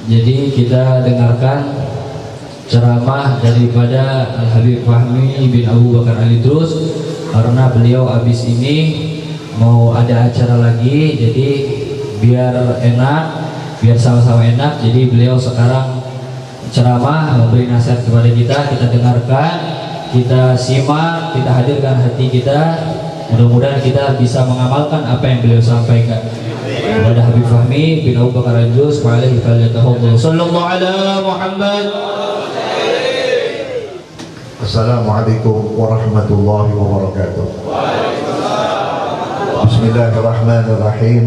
Jadi kita dengarkan ceramah daripada Al-Habib Fahmi bin Abu Bakar Ali Idrus, karena beliau habis ini mau ada acara lagi, jadi biar enak, biar sama-sama enak, jadi beliau sekarang ceramah memberi nasihat kepada kita dengarkan, kita simak, kita hadirkan hati kita, mudah-mudahan kita bisa mengamalkan apa yang beliau sampaikan. Kepada Habib Fahmi bin Abu Bakar Ali Idrus, alaihi falyatafadhal. Sallallahu ala Muhammad. Assalamualaikum warahmatullahi wabarakatuh. Bismillahirrahmanirrahim.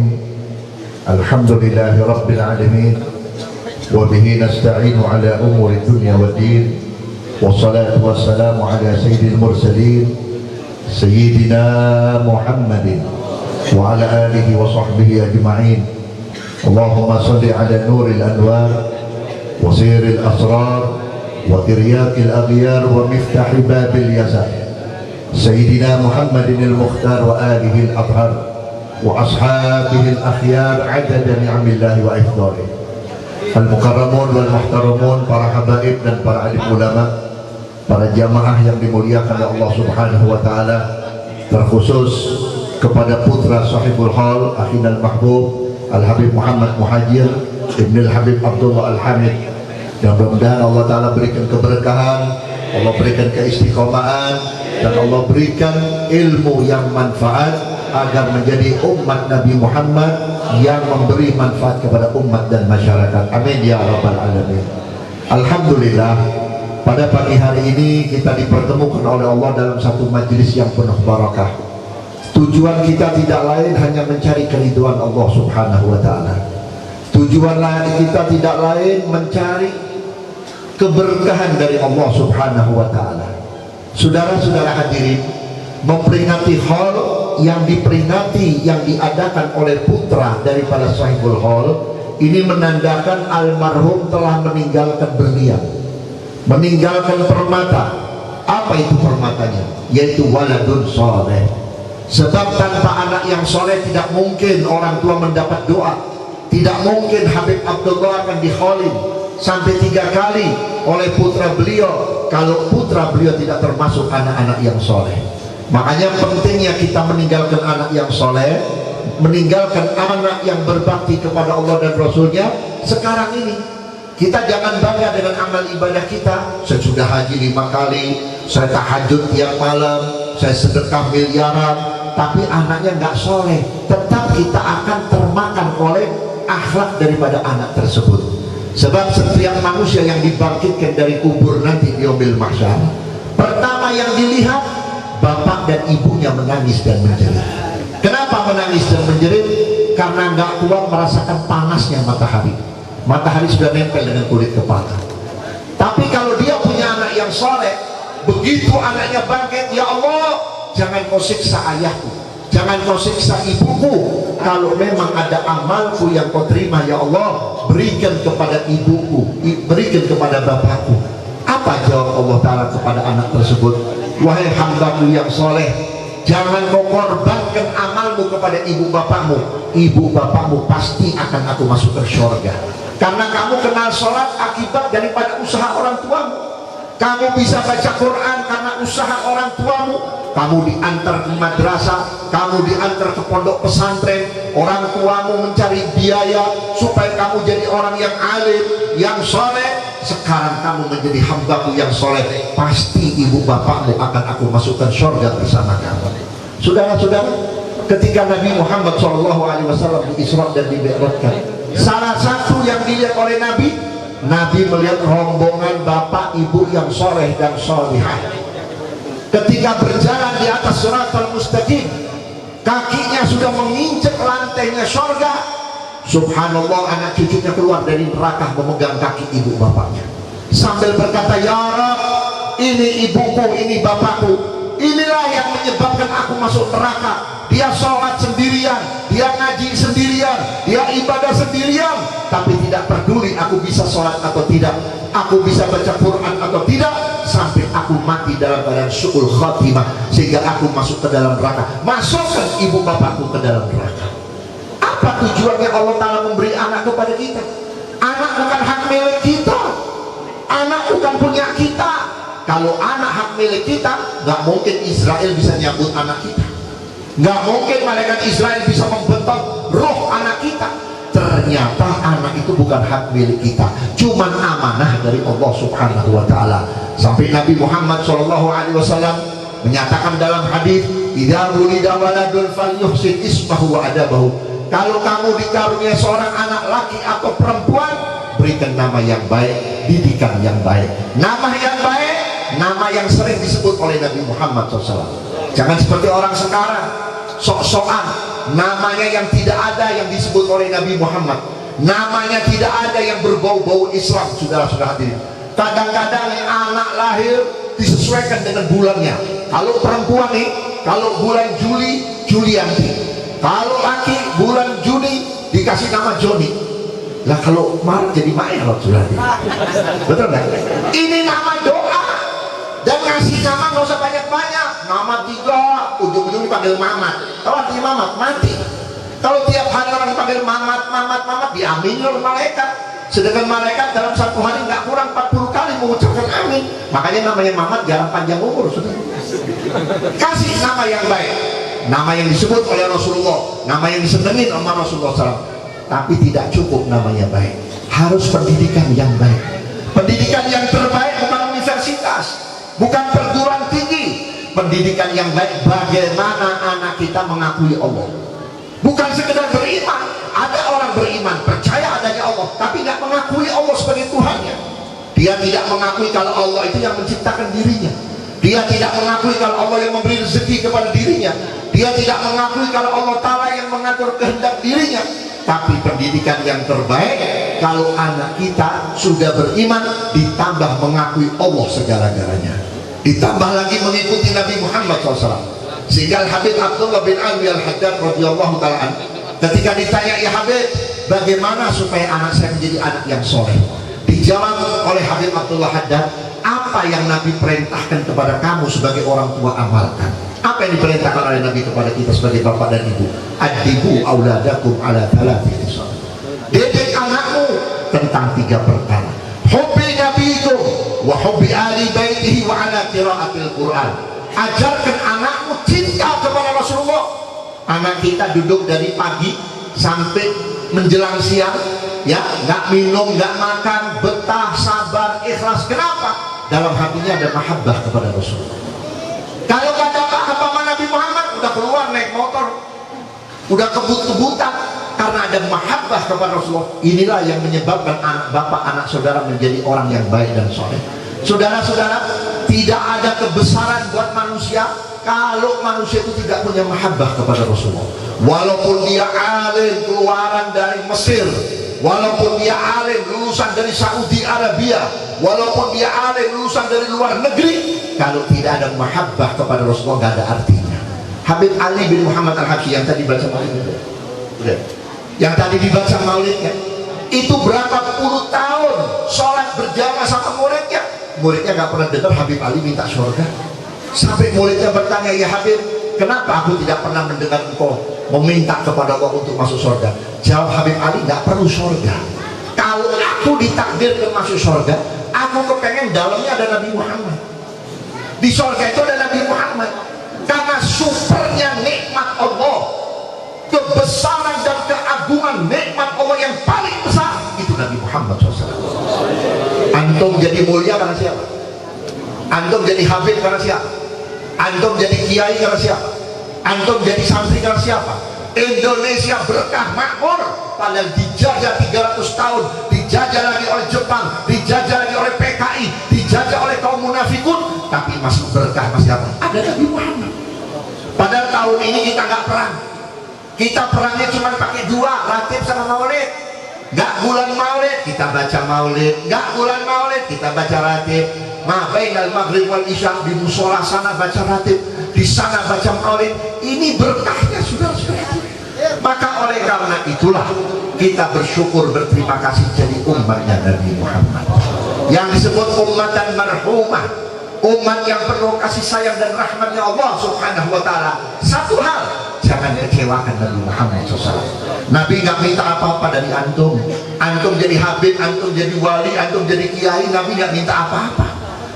Alhamdulillahi rabbil alamin. Wa bihi nasta'inu ala umuri dunya waddin. Wassalatu wassalamu ala sayyidil mursalin Sayyidina Muhammadin wa ala alihi wa sahbihi ajma'in. Allahumma salli ala nuril anwar wa siril asrar wa tiryakil aghyar wa miftahi babil yasar Sayyidina Muhammadin al-Mukhtar wa alihi al-athhar wa ashabihi al-akhyar adada ni'amillahi wa ifdalih. Al-mukarramun wal muhtaramun, para habaib dan para alim ulama, para jamaah yang dimuliakan oleh Allah subhanahu wa ta'ala, terkhusus kepada putra sahibul hal akhinal mahbub Al-Habib Muhammad Muhajir Ibn Al-Habib Abdullah Al-Hamid, yang mudah-mudahan Allah Ta'ala berikan keberkahan, Allah berikan keistiqomahan, dan Allah berikan ilmu yang manfaat agar menjadi umat Nabi Muhammad yang memberi manfaat kepada umat dan masyarakat. Amin ya rabbal alamin. Alhamdulillah, pada pagi hari ini kita dipertemukan oleh Allah dalam satu majlis yang penuh barakah. Tujuan kita tidak lain hanya mencari keridhaan Allah subhanahu wa ta'ala. Tujuan kita tidak lain mencari keberkahan dari Allah subhanahu wa ta'ala. Saudara-saudara hadirin, memperingati hal yang diperingati, yang diadakan oleh putra daripada sahibul hal ini menandakan almarhum telah meninggalkan berlian, meninggalkan permata. Apa itu permatanya? Yaitu waladun soleh. Sebab tanpa anak yang soleh tidak mungkin orang tua mendapat doa, tidak mungkin Habib Abdullah akan dikholin sampai 3 kali oleh putra beliau kalau putra beliau tidak termasuk anak-anak yang soleh. Makanya pentingnya kita meninggalkan anak yang soleh, meninggalkan anak yang berbakti kepada Allah dan Rasulnya. Sekarang ini kita jangan bangga dengan amal ibadah kita. Saya sudah haji 5 kali, saya tahajud tiap malam, saya sedekah miliaran, tapi anaknya nggak soleh. Tetap kita akan termakan oleh akhlak daripada anak tersebut. Sebab setiap manusia yang dibangkitkan dari kubur nanti di yaumil mahsyar, pertama yang dilihat bapak dan ibunya menangis dan menjerit. Kenapa menangis dan menjerit? Karena nggak kuat merasakan panasnya matahari. Matahari sudah nempel dengan kulit kepala. Tapi kalau dia punya anak yang soleh, begitu anaknya bangkit, ya Allah, jangan kau siksa ayahku, jangan kau siksa ibuku. Kalau memang ada amalku yang kau terima, ya Allah, berikan kepada ibuku, berikan kepada bapakku. Apa jawab Allah Ta'ala kepada anak tersebut? Wahai hambaku yang soleh, jangan kau korbankan amalmu kepada ibu bapakmu. Ibu bapakmu pasti akan aku masukkan surga. Karena kamu kenal sholat akibat daripada usaha orang tuamu. Kamu bisa baca Quran karena usaha orang tuamu. Kamu diantar ke madrasah, kamu diantar ke pondok pesantren, orang tuamu mencari biaya supaya kamu jadi orang yang alim, yang soleh. Sekarang kamu menjadi hambaku yang soleh, pasti ibu bapakmu akan aku masukkan surga bersama kamu. Saudara-saudara, ketika Nabi Muhammad SAW di Isra dan di Mi'rajkan, salah satu yang dilihat oleh Nabi melihat rombongan bapak ibu yang soleh dan solihah. Ketika berjalan di atas Shiratal Mustaqim, kakinya sudah menginjak lantainya surga. Subhanallah, anak cucunya keluar dari neraka memegang kaki ibu bapaknya sambil berkata, ya Rab, ini ibuku, ini bapakku, inilah yang menyebabkan aku masuk neraka. Dia sholat sendirian, dia ngaji sendirian, dia ibadah sendirian, tapi tidak peduli aku bisa sholat atau tidak, aku bisa baca Quran atau tidak, sampai aku mati dalam keadaan su'ul khatimah, sehingga aku masuk ke dalam neraka. Masukkan ibu bapakku ke dalam neraka. Apa tujuannya Allah Ta'ala memberi anak kepada kita? Anak bukan hak Anak bukan punya kita. Kalau anak hak milik kita, nggak mungkin Israel bisa nyambut anak kita. Nggak mungkin malaikat Israel bisa membentuk roh anak kita. Ternyata anak itu bukan hak milik kita, cuman amanah dari Allah Subhanahu wa Ta'ala. Sampai Nabi Muhammad SAW menyatakan dalam hadis, "Idza wulida waladun falyuhsin ismahu wa adabahu." Kalau kamu dikarunia seorang anak laki atau perempuan, berikan nama yang baik, didikan yang baik. Nama yang baik, nama yang sering disebut oleh Nabi Muhammad SAW. Jangan seperti orang sekarang, sok-sokan, namanya yang tidak ada yang disebut oleh Nabi Muhammad, namanya tidak ada yang berbau-bau Islam. Saudara-saudara hadirin, kadang-kadang anak lahir disesuaikan dengan bulannya. Kalau perempuan nih, kalau bulan Juli, Julianti. Kalau laki, bulan Juni dikasih nama Joni. Lah kalau Maret jadi Maerot, saudara. Betul nggak? Ini nama doa. Dan ngasih nama nggak usah banyak-banyak. Nama 3, ujung-ujung dipanggil Mamat. Tahu artinya Mamat? Mati. Kalau tiap hari orang panggil Mamat, Mamat, Mamat, diamini oleh malaikat. Sedangkan malaikat dalam satu hari nggak kurang 40 kali mengucapkan amin. Makanya namanya Mamat jarang panjang umur, saudara. Kasih nama yang baik, nama yang disebut oleh Rasulullah, nama yang disenengin sama Rasulullah SAW. Tapi tidak cukup namanya baik, harus pendidikan yang baik. Pendidikan yang terbaik bukan universitas, bukan perguruan tinggi. Pendidikan yang baik bagaimana anak kita mengakui Allah. Bukan sekedar beriman. Ada orang beriman, percaya adanya Allah, tapi nggak mengakui Allah sebagai Tuhannya. Dia tidak mengakui kalau Allah itu yang menciptakan dirinya. Dia tidak mengakui kalau Allah yang memberi rezeki kepada dirinya. Dia tidak mengakui kalau Allah Ta'ala yang mengatur kehendak dirinya. Tapi pendidikan yang terbaik, kalau anak kita sudah beriman, ditambah mengakui Allah segala-galanya, ditambah lagi mengikuti Nabi Muhammad SAW. Sehingga Habib Abdullah bin Alwi Al-Haddad radhiyallahu ta'ala, ketika ditanya, "Ya Habib, bagaimana supaya anak saya menjadi anak yang soleh?" Dijawab oleh Habib Abdullah Haddad, "Apa yang Nabi perintahkan kepada kamu sebagai orang tua, amalkan." Apa yang diperintahkan oleh Nabi kepada kita sebagai bapak dan ibu? Adibu auladakum ala thalathi khisal. Didik anakmu tentang 3 perkara. Hubbi nabiikum wa hubbi ali baitihi wa ala qiraatil Quran. Ajarkan anakmu cinta kepada Rasulullah. Anak kita duduk dari pagi sampai menjelang siang, ya, nggak minum, nggak makan, betah, sabar, ikhlas. Kenapa? Dalam hatinya ada mahabbah kepada Rasulullah. Kalau kata apa Nabi Muhammad, udah keluar naik motor, udah kebut-kebutan, karena ada mahabbah kepada Rasulullah. Inilah yang menyebabkan anak bapak, anak saudara menjadi orang yang baik dan soleh. Saudara-saudara, tidak ada kebesaran buat manusia kalau manusia itu tidak punya mahabbah kepada Rasulullah. Walaupun dia alim keluaran dari Mesir, walaupun dia alim lulusan dari Saudi Arabia, walaupun dia alim lulusan dari luar negeri, kalau tidak ada mahabbah kepada Rasulullah, nggak ada artinya. Habib Ali bin Muhammad Al-Habsyi yang tadi baca maulidnya, yang tadi dibaca maulidnya, itu berapa puluh tahun sholat berjamaah sama muridnya. Muridnya nggak pernah dengar Habib Ali minta surga. Sampai muridnya bertanya, "Ya Habib, kenapa aku tidak pernah mendengar engkau meminta kepada Allah untuk masuk surga?" Jawab Habib Ali, "Nggak perlu surga. Kalau aku ditakdirkan masuk surga, aku kepengen dalamnya ada Nabi Muhammad. Di surga itu ada Nabi Muhammad. Karena supernya nikmat Allah, kebesaran dan keagungan nikmat Allah yang paling besar itu Nabi Muhammad SAW. Antum jadi mulia karena siapa? Antum jadi habib karena siapa? Antum jadi kiai karena siapa? Antum jadi santri karena siapa? Indonesia berkah makmur, padahal dijajah 300 tahun, dijajah lagi oleh Jepang, dijajah lagi oleh PKI, dijajah oleh kaum munafikun, tapi masih berkah, masih apa? Ada Nabi Muhammad. Padahal tahun ini kita nggak perang, kita perangnya cuma pakai 2, ratib sama maulid. Nggak bulan maulid kita baca maulid, nggak bulan maulid kita baca ratib. Bainal maghrib wal isya, di musola sana baca ratib, di sana baca maulid. Ini berkahnya, saudara-saudara. Maka oleh karena itulah kita bersyukur, berterima kasih jadi umatnya Nabi Muhammad yang disebut ummatan marhumah, umat yang penuh kasih sayang dan rahmatnya Allah Subhanahu wa ta'ala. Satu hal, jangan kecewakan Nabi Muhammad SAW. Nabi nggak minta apa-apa dari antum. Antum jadi habib, antum jadi wali, antum jadi kiai, Nabi nggak minta apa-apa.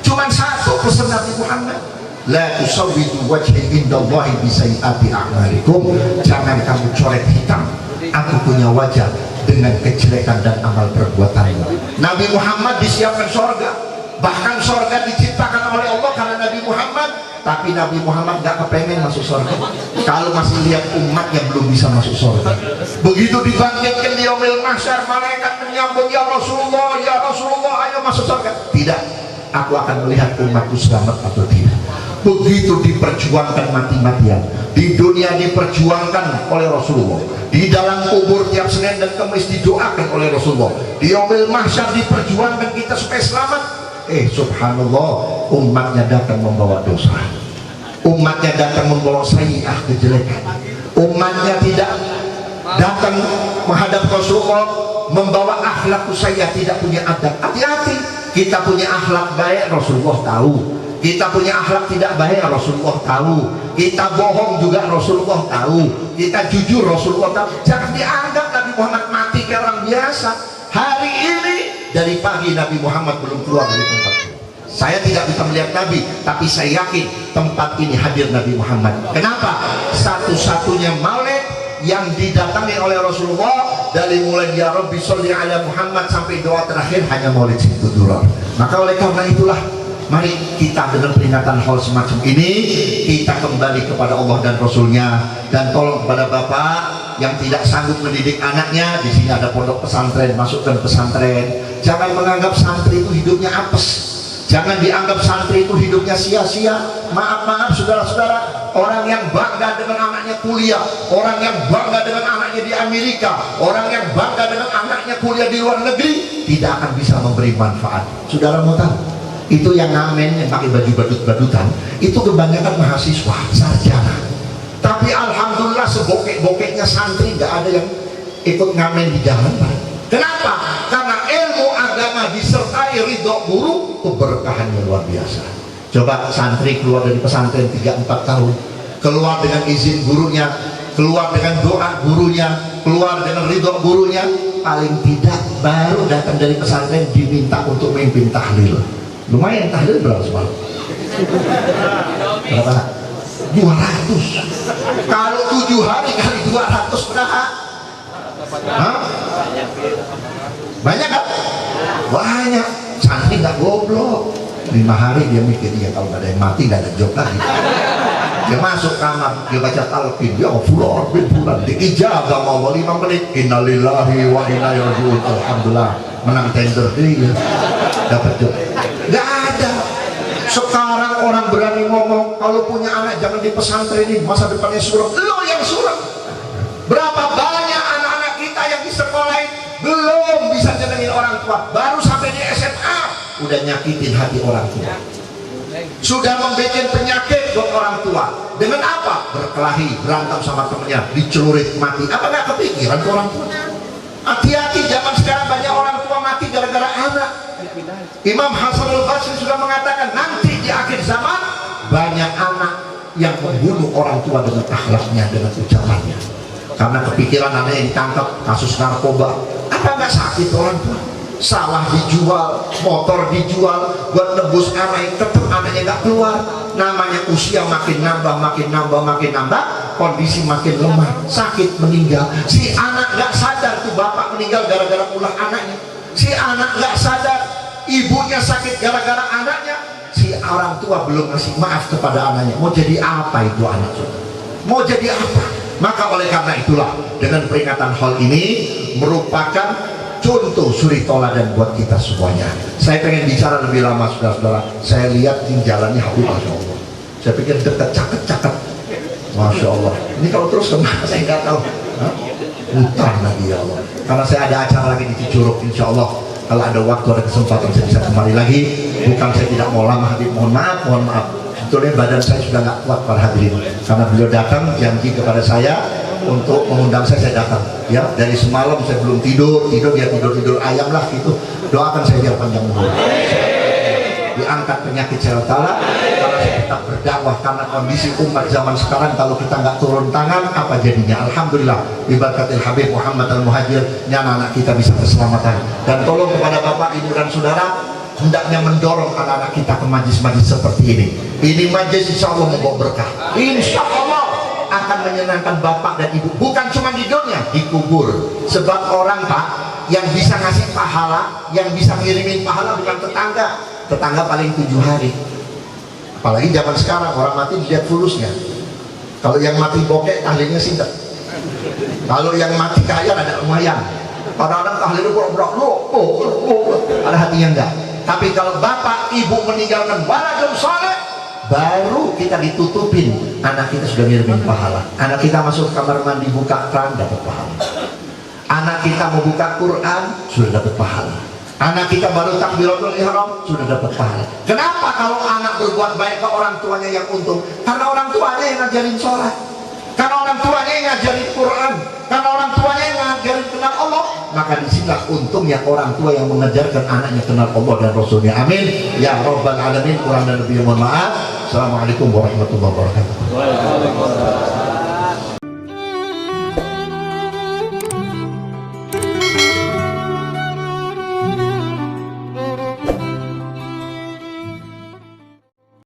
Cuman satu pesan Nabi Muhammad, la tusawwidu wajhi indallahi bisayyiati a'malikum. Jangan kamu coret hitam aku punya wajah dengan kejelekan dan amal perbuatanmu. Nabi Muhammad disiapkan sorga, bahkan sorga diciptakan oleh Allah karena Nabi Muhammad. Tapi Nabi Muhammad gak kepengen masuk surga kalau masih lihat umat yang belum bisa masuk surga. Begitu dibangkitkan di yaumil mahsyar, malaikat menyambut, ya Rasulullah, ayo masuk surga. Tidak, aku akan melihat umatku selamat atau tidak. Begitu diperjuangkan mati-matian, di dunia diperjuangkan oleh Rasulullah, di dalam kubur tiap Senin dan Kamis didoakan oleh Rasulullah, di yaumil mahsyar diperjuangkan kita supaya selamat. Subhanallah, umatnya datang membawa dosa, umatnya datang membawa sayyi'ah, kejelekan. Umatnya tidak datang menghadap Rasulullah membawa akhlak sayyi'ah, tidak punya adab. Hati-hati, kita punya akhlak baik Rasulullah tahu, kita punya akhlak tidak baik Rasulullah tahu, kita bohong juga Rasulullah tahu, kita jujur Rasulullah tahu. Jangan dianggap Nabi Muhammad mati kayak orang biasa. Hari ini dari pagi Nabi Muhammad belum keluar dari tempat ini. Saya tidak bisa melihat Nabi, tapi saya yakin tempat ini hadir Nabi Muhammad. Kenapa? Satu-satunya maulid yang didatangi oleh Rasulullah, dari mulai ya Rabbi sholli ala Muhammad sampai doa terakhir hanya maulid situ dulu. Maka oleh karena itulah, mari kita dengan peringatan hal semacam ini, kita kembali kepada Allah dan Rasulnya. Dan tolong kepada Bapak yang tidak sanggup mendidik anaknya, di sini ada pondok pesantren, masukkan pesantren. Jangan menganggap santri itu hidupnya apes, jangan dianggap santri itu hidupnya sia-sia. Maaf saudara-saudara, orang yang bangga dengan anaknya kuliah, orang yang bangga dengan anaknya di Amerika, orang yang bangga dengan anaknya kuliah di luar negeri, tidak akan bisa memberi manfaat. Saudara mau tahu, itu yang ngamen, yang pakai baju badut-badutan, itu kebanyakan mahasiswa sarjana. Tapi alhamdulillah sebokek-bokeknya santri nggak ada yang ikut ngamen di jalan. Kenapa? Karena ilmu agama disertai ridho guru, keberkahannya luar biasa. Coba santri keluar dari pesantren 3-4 tahun, keluar dengan izin gurunya, keluar dengan doa gurunya, keluar dengan ridho gurunya, paling tidak baru datang dari pesantren diminta untuk memimpin tahlil. Lumayan, tahlil berapa semalam? Berapa? 200. Kalau 7 hari kali 200 berapa? Hah? Banyak kan? Banyak. Santri nggak goblok. 5 hari dia mikir, ya kalau nggak ada yang mati nggak ada job lagi. Dia masuk kamar, dia baca talqin, ya fulan bin fulan, diijabah mau 5 menit. Innalillahi wa inna ilaihi raji'un. Alhamdulillah, menang tender dia, dapat job. Nggak ada. Sekarang orang berani ngomong, kalau punya anak jangan di pesantren ini, masa depannya suram. Lo yang suram. Berapa banyak anak-anak kita yang di sekolah belum bisa nyenengin orang tua, baru sampai di SMA udah nyakitin hati orang tua, sudah membuat penyakit buat orang tua. Dengan apa? Berkelahi, berantem sama temennya, dicelurit mati. Apa nggak kepikiran ke orang tua? Hati-hati, zaman sekarang banyak orang tua mati gara-gara anak. Imam Hasan al-Basri sudah mengatakan, nanti di akhir zaman banyak anak yang membunuh orang tua dengan akhlaknya, dengan ucapannya, karena kepikiran anaknya ditangkap kasus narkoba. Apa nggak sakit orang tua? Sawah dijual, motor dijual buat nebus anak, tetap anaknya nggak keluar. Namanya usia makin nambah, kondisi makin lemah, sakit, meninggal. Si anak nggak sadar tuh bapak meninggal gara-gara ulah anaknya. Si anak nggak sadar ibunya sakit gara-gara anaknya. Si orang tua belum ngasih maaf kepada anaknya. Mau jadi apa itu anak? Mau jadi apa? Maka oleh karena itulah, dengan peringatan hal ini merupakan contoh suri toladan buat kita semuanya. Saya pengen bicara lebih lama, saudara-saudara. Saya lihat di jalannya Habib, Masya Allah. Saya pikir dekat, cakep, Masya Allah. Ini kalau terus kemana saya nggak tahu. Hah? Hutan lagi, ya Allah. Karena saya ada acara lagi di Cicurug, insya Allah. Kalau ada waktu, ada kesempatan, saya bisa kembali lagi. Bukan saya tidak mau lama, Habib. Mohon maaf. Sebetulnya badan saya sudah nggak kuat para hadirin. Karena beliau datang janji kepada saya untuk mengundang saya datang. Ya, dari semalam saya belum tidur dia tidur ayam lah gitu. Doakan saya biar panjang umur, diangkat penyakit saya, karena saya tetap berdakwah, karena kondisi umat zaman sekarang kalau kita nggak turun tangan apa jadinya. Alhamdulillah diberkatil Habib Muhammad Al-Muhajir, anak-anak kita bisa keselamatan. Dan tolong kepada Bapak, Ibu dan Saudara, hendaknya mendorong anak-anak kita ke majlis-majlis seperti ini. Ini majlis insya Allah membawa berkah, insya Allah akan menyenangkan Bapak dan Ibu, bukan cuma di dunia, di kubur. Sebab orang Pak yang bisa ngasih pahala, yang bisa ngirimin pahala bukan tetangga. Tetangga paling 7 hari. Apalagi zaman sekarang orang mati dilihat fulusnya. Kalau yang mati bokek tahlilnya singkat. Kalau yang mati kaya ada lumayan. Kadang-kadang tahlilnya pura-pura ada hatinya enggak. Tapi kalau Bapak Ibu meninggalkan waladun saleh, baru kita ditutupin, anak kita sudah ngirimin pahala. Anak kita masuk kamar mandi buka keran dapat pahala. Anak kita mau buka Quran sudah dapat pahala. Anak kita baru takbiratul ihram sudah dapat pahala. Kenapa? Kalau anak berbuat baik ke orang tuanya yang untung, karena orang tuanya yang ngajarin sholat, karena orang tuanya yang ngajarin Quran, karena orang tuanya yang ngajarin kenal Allah. Maka disinilah untungnya orang tua yang mengajarkan anaknya kenal Allah dan Rasulnya. Amin ya Rabbal Alamin. Kurang dan lebih mohon maaf. Assalamualaikum warahmatullahi wabarakatuh.